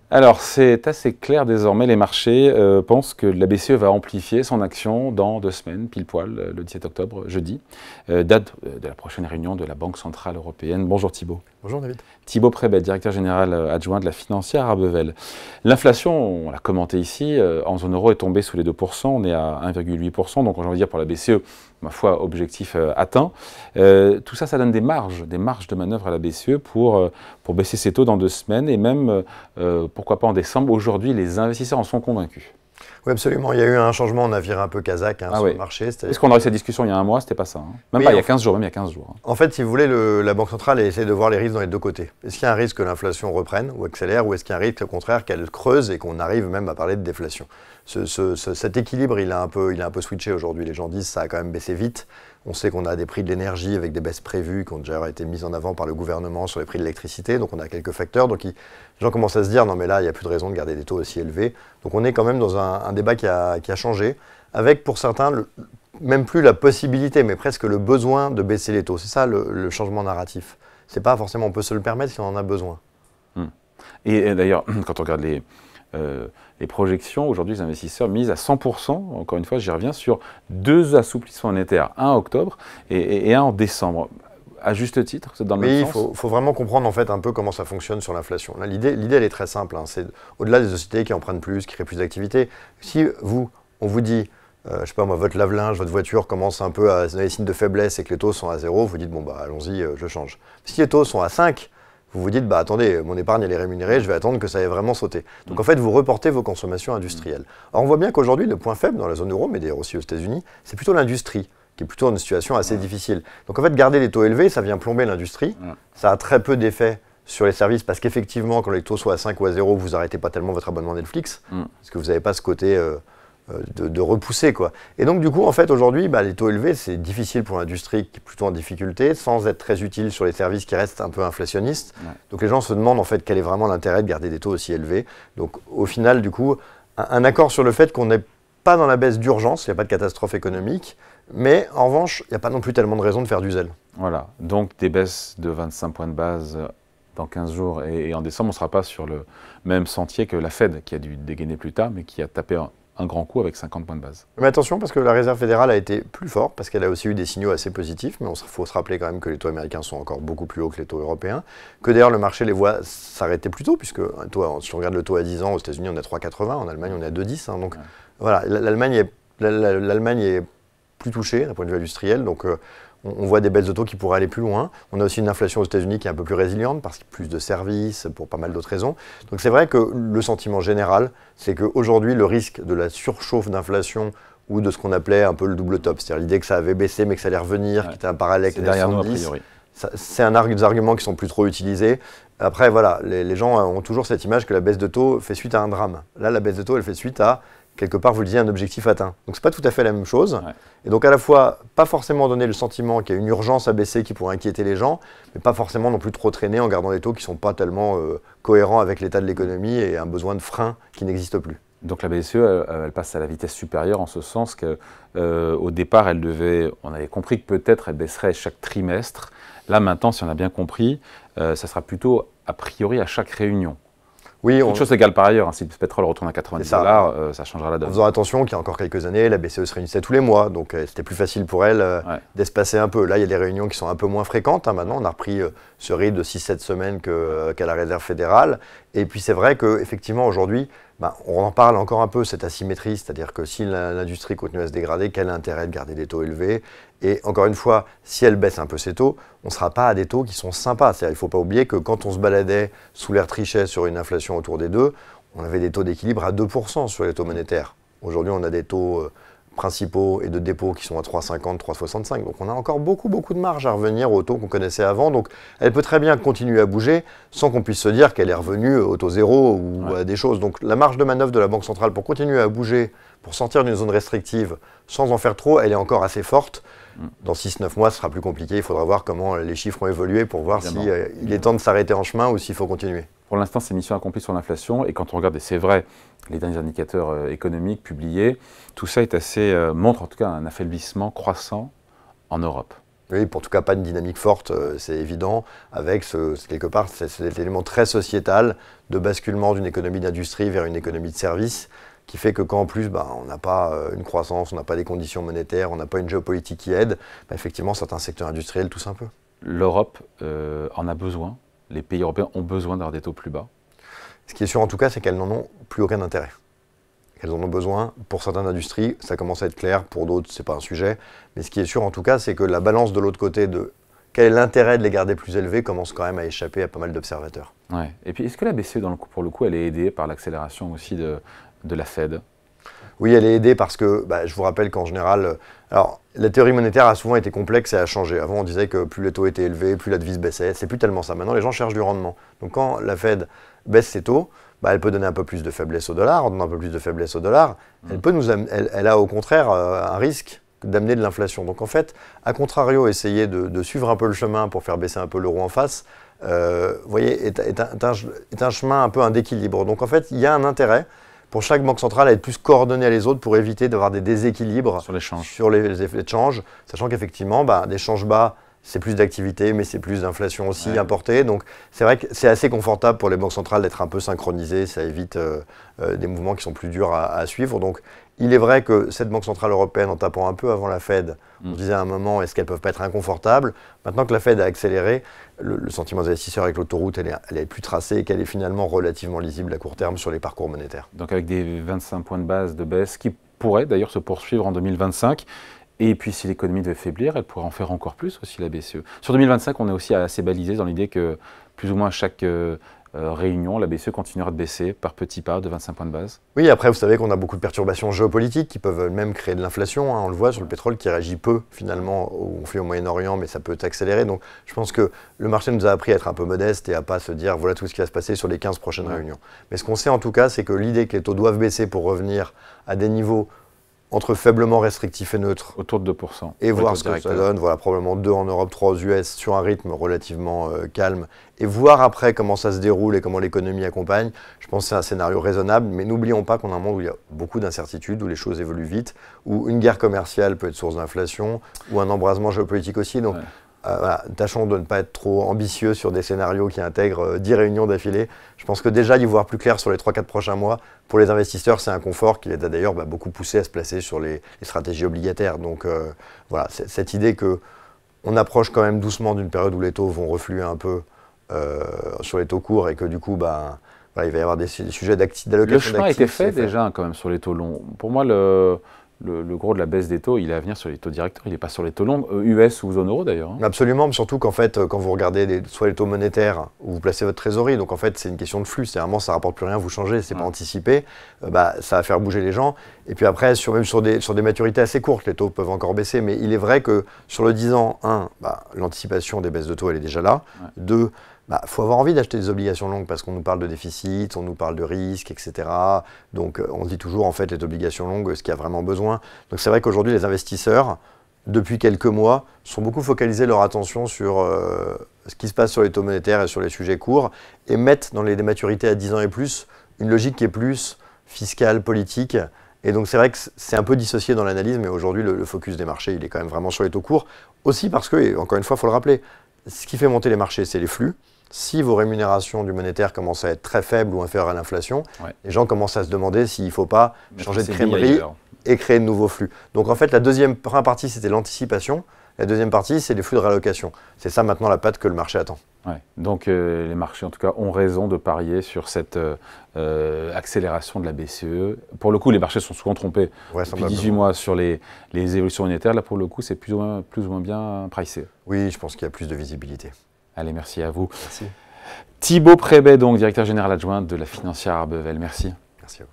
Alors, c'est assez clair désormais, les marchés pensent que la BCE va amplifier son action dans 2 semaines, pile poil, le 17 octobre, jeudi, date de la prochaine réunion de la Banque Centrale Européenne. Bonjour Thibault. Bonjour David. Thibault Prébet, directeur général adjoint de la financière à Bevel. L'inflation, on l'a commenté ici, en zone euro est tombée sous les 2%, on est à 1,8%, donc on va dire pour la BCE, ma foi, objectif atteint. Tout ça, ça donne des marges de manœuvre à la BCE pour baisser ses taux dans 2 semaines et même, pourquoi pas en décembre. Aujourd'hui, les investisseurs en sont convaincus. Oui, absolument. Il y a eu un changement, on a viré un peu kazakh sur oui. le marché. Est-ce qu'on aurait eu cette discussion il y a un mois? C'était pas ça. Même oui, pas il y a 15 jours, même il y a 15 jours. En fait, si vous voulez, la Banque centrale essaie de voir les risques dans les deux côtés. Est-ce qu'il y a un risque que l'inflation reprenne ou accélère, ou est-ce qu'il y a un risque au contraire qu'elle creuse et qu'on arrive même à parler de déflation? Cet équilibre, il a un peu switché aujourd'hui. Les gens disent que ça a quand même baissé vite. On sait qu'on a des prix de l'énergie avec des baisses prévues qui ont déjà été mises en avant par le gouvernement sur les prix de l'électricité. Donc on a quelques facteurs. Donc les gens commencent à se dire non mais là, il n'y a plus de raison de garder des taux aussi élevés. Donc on est quand même dans un débat qui a changé, avec pour certains même plus la possibilité, mais presque le besoin de baisser les taux. C'est ça le changement narratif. C'est pas forcément on peut se le permettre si on en a besoin. Et d'ailleurs, quand on regarde les projections, aujourd'hui, les investisseurs misent à 100%, encore une fois, j'y reviens, sur 2 assouplissements monétaires, un en octobre et un en décembre. À juste titre, c'est dans le même sens. Il faut vraiment comprendre en fait un peu comment ça fonctionne sur l'inflation. L'idée, elle est très simple. C'est au-delà des sociétés qui empruntent plus, qui créent plus d'activité. Si on vous dit, je sais pas moi, votre lave-linge, votre voiture commence un peu à donner des signes de faiblesse et que les taux sont à 0, vous dites bon bah allons-y, je change. Si les taux sont à 5, vous vous dites, bah attendez, mon épargne elle est rémunérée, je vais attendre que ça ait vraiment sauté. Donc en fait, vous reportez vos consommations industrielles. Alors on voit bien qu'aujourd'hui, le point faible dans la zone euro, mais d'ailleurs aussi aux États-Unis, c'est plutôt l'industrie, qui est plutôt dans une situation assez difficile. Donc en fait, garder les taux élevés, ça vient plomber l'industrie. Ça a très peu d'effet sur les services, parce qu'effectivement, quand les taux sont à 5 ou à 0, vous n'arrêtez pas tellement votre abonnement Netflix, parce que vous n'avez pas ce côté de repousser, quoi. Et donc du coup, en fait, aujourd'hui, les taux élevés, c'est difficile pour l'industrie qui est plutôt en difficulté, sans être très utile sur les services qui restent un peu inflationnistes. Donc les gens se demandent en fait quel est vraiment l'intérêt de garder des taux aussi élevés. Donc au final, du coup, un accord sur le fait qu'on n'est pas dans la baisse d'urgence, il n'y a pas de catastrophe économique, mais en revanche, il n'y a pas non plus tellement de raison de faire du zèle. Voilà, donc des baisses de 25 points de base dans 15 jours et en décembre, on ne sera pas sur le même sentier que la Fed, qui a dû dégainer plus tard, mais qui a tapé un grand coup avec 50 points de base. Mais attention, parce que la Réserve fédérale a été plus forte, parce qu'elle a aussi eu des signaux assez positifs, mais il faut se rappeler quand même que les taux américains sont encore beaucoup plus hauts que les taux européens, que d'ailleurs le marché les voit s'arrêter plus tôt, puisque si on regarde le taux à 10 ans, aux États-Unis on est à 3,80, en Allemagne on est à 2,10, donc voilà, l'Allemagne est plus touchée d'un point de vue industriel, donc on voit des baisses de taux qui pourraient aller plus loin. On a aussi une inflation aux États-Unis qui est un peu plus résiliente parce qu'il y a plus de services pour pas mal d'autres raisons. Donc c'est vrai que le sentiment général, c'est qu'aujourd'hui, le risque de la surchauffe d'inflation ou de ce qu'on appelait un peu le double top, c'est-à-dire l'idée que ça avait baissé mais que ça allait revenir, qui était un parallèle avec les derrière nous, a 70, priori. c'est des arguments qui sont plus trop utilisés. Après, voilà, les gens ont toujours cette image que la baisse de taux fait suite à un drame. Là, la baisse de taux, elle fait suite à quelque part, vous le disiez, un objectif atteint. Donc, ce n'est pas tout à fait la même chose. Et donc, à la fois, pas forcément donner le sentiment qu'il y a une urgence à baisser qui pourrait inquiéter les gens, mais pas forcément non plus trop traîner en gardant des taux qui ne sont pas tellement cohérents avec l'état de l'économie et un besoin de frein qui n'existe plus. Donc la BCE, elle passe à la vitesse supérieure en ce sens qu'au départ, on avait compris que peut-être elle baisserait chaque trimestre. Là, maintenant, si on a bien compris, ça sera plutôt a priori à chaque réunion. Oui, toute chose égale par ailleurs, si le pétrole retourne à 90 $, ça changera la donne. En faisant attention qu'il y a encore quelques années, la BCE se réunissait tous les mois, donc c'était plus facile pour elle d'espacer un peu. Là, il y a des réunions qui sont un peu moins fréquentes. Maintenant, on a repris ce rythme de 6-7 semaines qu'a la Réserve fédérale. Et puis c'est vrai qu'effectivement, aujourd'hui, on en parle encore un peu, cette asymétrie, c'est-à-dire que si l'industrie continue à se dégrader, quel intérêt de garder des taux élevés? Et encore une fois, si elle baisse un peu ses taux, on ne sera pas à des taux qui sont sympas. C'est-à-dire, il ne faut pas oublier que quand on se baladait sous l'air Trichet sur une inflation autour des 2, on avait des taux d'équilibre à 2% sur les taux monétaires. Aujourd'hui, on a des taux principaux et de dépôt qui sont à 3,50, 3,65. Donc on a encore beaucoup de marge à revenir aux taux qu'on connaissait avant. Donc elle peut très bien continuer à bouger sans qu'on puisse se dire qu'elle est revenue au taux zéro ou à des choses. Donc la marge de manœuvre de la Banque centrale pour continuer à bouger, pour sortir d'une zone restrictive sans en faire trop, elle est encore assez forte. Dans 6-9 mois, ce sera plus compliqué. Il faudra voir comment les chiffres ont évolué pour voir s'il est temps de s'arrêter en chemin ou s'il faut continuer. Pour l'instant, c'est mission accomplie sur l'inflation. Et quand on regarde, et c'est vrai, les derniers indicateurs économiques publiés, tout ça montre en tout cas un affaiblissement croissant en Europe. Oui, en tout cas pas une dynamique forte, c'est évident, avec quelque part cet élément très sociétal de basculement d'une économie d'industrie vers une économie de service, qui fait que quand en plus on n'a pas une croissance, on n'a pas des conditions monétaires, on n'a pas une géopolitique qui aide, effectivement certains secteurs industriels toussent un peu. L'Europe en a besoin, les pays européens ont besoin d'avoir des taux plus bas. Ce qui est sûr en tout cas, c'est qu'elles n'en ont plus aucun intérêt. Elles en ont besoin pour certaines industries, ça commence à être clair, pour d'autres c'est pas un sujet, mais ce qui est sûr en tout cas, c'est que la balance de l'autre côté de quel est l'intérêt de les garder plus élevés commence quand même à échapper à pas mal d'observateurs. Ouais. Et puis est-ce que la BCE, pour le coup, elle est aidée par l'accélération aussi de la Fed? Oui, elle est aidée parce que, je vous rappelle qu'en général, alors la théorie monétaire a souvent été complexe et a changé. Avant, on disait que plus les taux étaient élevés, plus la devise baissait. C'est plus tellement ça. Maintenant, les gens cherchent du rendement. Donc quand la Fed baisse ses taux, elle peut donner un peu plus de faiblesse au dollar. En donnant un peu plus de faiblesse au dollar, elle a au contraire un risque d'amener de l'inflation. Donc en fait, à contrario, essayer de suivre un peu le chemin pour faire baisser un peu l'euro en face, vous voyez, est un chemin un peu un d'équilibre. Donc en fait, il y a un intérêt pour chaque banque centrale à être plus coordonnée à les autres pour éviter d'avoir des déséquilibres sur les effets de change, sachant qu'effectivement, des changes bas, c'est plus d'activité, mais c'est plus d'inflation aussi importée. Donc c'est vrai que c'est assez confortable pour les banques centrales d'être un peu synchronisées, ça évite des mouvements qui sont plus durs à suivre. Donc il est vrai que cette banque centrale européenne, en tapant un peu avant la Fed, on se disait à un moment, est-ce qu'elles ne peuvent pas être inconfortables? Maintenant que la Fed a accéléré, le sentiment des investisseurs avec l'autoroute, elle est plus tracée et qu'elle est finalement relativement lisible à court terme sur les parcours monétaires. Donc avec des 25 points de base de baisse qui pourraient d'ailleurs se poursuivre en 2025. Et puis si l'économie devait faiblir, elle pourrait en faire encore plus aussi, la BCE. Sur 2025, on est aussi assez balisé dans l'idée que plus ou moins à chaque réunion, la BCE continuera de baisser par petits pas de 25 points de base. Oui, après, vous savez qu'on a beaucoup de perturbations géopolitiques qui peuvent même créer de l'inflation. On le voit sur le pétrole qui réagit peu finalement au conflit au Moyen-Orient, mais ça peut accélérer. Donc je pense que le marché nous a appris à être un peu modeste et à pas se dire voilà tout ce qui va se passer sur les 15 prochaines réunions. Mais ce qu'on sait en tout cas, c'est que l'idée que les taux doivent baisser pour revenir à des niveaux entre faiblement restrictif et neutre. Autour de 2%. Et voir ce que ça donne. Voilà, probablement 2 en Europe, 3 aux US, sur un rythme relativement calme. Et voir après comment ça se déroule et comment l'économie accompagne. Je pense que c'est un scénario raisonnable. Mais n'oublions pas qu'on a un monde où il y a beaucoup d'incertitudes, où les choses évoluent vite, où une guerre commerciale peut être source d'inflation, ou un embrasement géopolitique aussi. Donc, voilà, tâchons de ne pas être trop ambitieux sur des scénarios qui intègrent 10 réunions d'affilée. Je pense que déjà, y voir plus clair sur les 3-4 prochains mois, pour les investisseurs, c'est un confort qui les a d'ailleurs beaucoup poussé à se placer sur les stratégies obligataires. Donc voilà, cette idée qu'on approche quand même doucement d'une période où les taux vont refluer un peu sur les taux courts et que du coup, voilà, il va y avoir des sujets d'allocation d'actifs. Le chemin a été fait déjà quand même sur les taux longs. Pour moi, le gros de la baisse des taux, il est à venir sur les taux directeurs, il n'est pas sur les taux longs, US ou zone euro d'ailleurs. Hein. Absolument, mais surtout qu'en fait, quand vous regardez soit les taux monétaires où vous placez votre trésorerie, donc en fait c'est une question de flux, c'est vraiment ça ne rapporte plus rien, vous changez, c'est pas anticipé, ça va faire bouger les gens. Et puis après, même sur des maturités assez courtes, les taux peuvent encore baisser, mais il est vrai que sur le 10 ans, l'anticipation des baisses de taux elle est déjà là. 2, faut avoir envie d'acheter des obligations longues parce qu'on nous parle de déficit, on nous parle de risque, etc. Donc on dit toujours en fait les obligations longues, ce qu'il y a vraiment besoin. Donc c'est vrai qu'aujourd'hui les investisseurs, depuis quelques mois, sont beaucoup focalisés leur attention sur ce qui se passe sur les taux monétaires et sur les sujets courts et mettent dans les maturités à 10 ans et plus une logique qui est plus fiscale, politique. Et donc c'est vrai que c'est un peu dissocié dans l'analyse, mais aujourd'hui le focus des marchés il est quand même vraiment sur les taux courts. Aussi parce que, et encore une fois il faut le rappeler, ce qui fait monter les marchés c'est les flux. Si vos rémunérations du monétaire commencent à être très faibles ou inférieures à l'inflation, les gens commencent à se demander s'il ne faut pas changer de crèmerie et créer de nouveaux flux. Donc en fait, la première partie, c'était l'anticipation. La deuxième partie, c'est les flux de réallocation. C'est ça maintenant la patte que le marché attend. Ouais. Donc les marchés, en tout cas, ont raison de parier sur cette accélération de la BCE. Pour le coup, les marchés sont souvent trompés depuis 18 mois sur les évolutions monétaires. Là, pour le coup, c'est plus ou moins bien pricé. Oui, je pense qu'il y a plus de visibilité. Allez, merci à vous. Merci. Thibaut Prébet, donc directeur général adjoint de la financière Arbevel. Merci. Merci à vous.